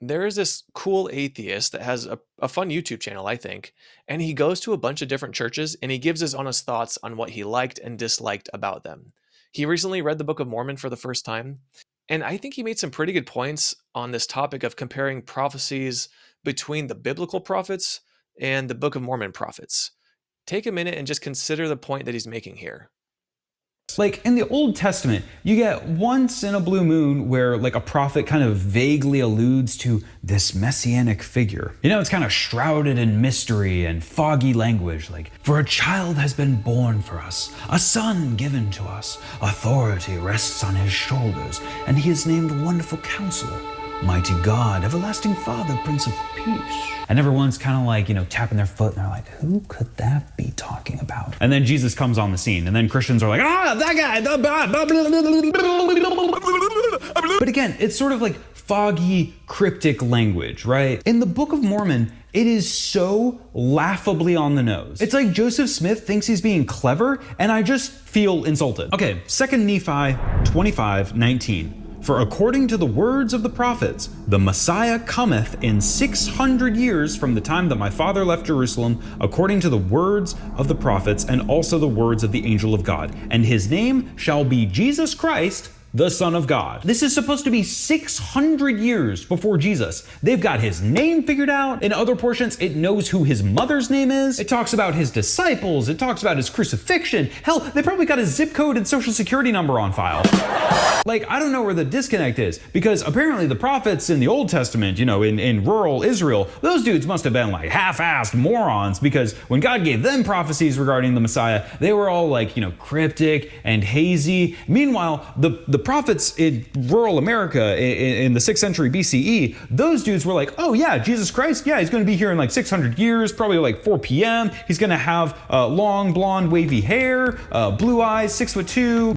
There is this cool atheist that has a fun YouTube channel, I think, and he goes to a bunch of different churches and he gives his honest thoughts on what he liked and disliked about them. He recently read the Book of Mormon for the first time, and I think he made some pretty good points on this topic of comparing prophecies between the biblical prophets and the Book of Mormon prophets. Take a minute and just consider the point that he's making here. Like in the Old Testament, you get once in a blue moon where like a prophet kind of vaguely alludes to this messianic figure. You know, it's kind of shrouded in mystery and foggy language, like, for a child has been born for us, a son given to us, authority rests on his shoulders, and he is named Wonderful Counselor, Mighty God, Everlasting Father, Prince of Peace. And everyone's kind of like, tapping their foot, and they're like, who could that be talking about? And then Jesus comes on the scene, and then Christians are like, that guy. But again, it's sort of like foggy, cryptic language, right? In the Book of Mormon, it is so laughably on the nose. It's like Joseph Smith thinks he's being clever, and I just feel insulted. Okay, 2 Nephi 25:19. For according to the words of the prophets, the Messiah cometh in 600 years from the time that my father left Jerusalem, according to the words of the prophets and also the words of the angel of God. And his name shall be Jesus Christ, the Son of God. This is supposed to be 600 years before Jesus. They've got his name figured out. In other portions, it knows who his mother's name is. It talks about his disciples. It talks about his crucifixion. Hell, they probably got his zip code and social security number on file. Like, I don't know where the disconnect is, because apparently the prophets in the Old Testament, in rural Israel, those dudes must have been like half-assed morons, because when God gave them prophecies regarding the Messiah, they were all like, cryptic and hazy. Meanwhile, the prophets in rural America in the 6th century BCE, those dudes were like, oh yeah, Jesus Christ, yeah, he's going to be here in like 600 years, probably like 4 p.m. He's going to have long, blonde, wavy hair, blue eyes, 6'2".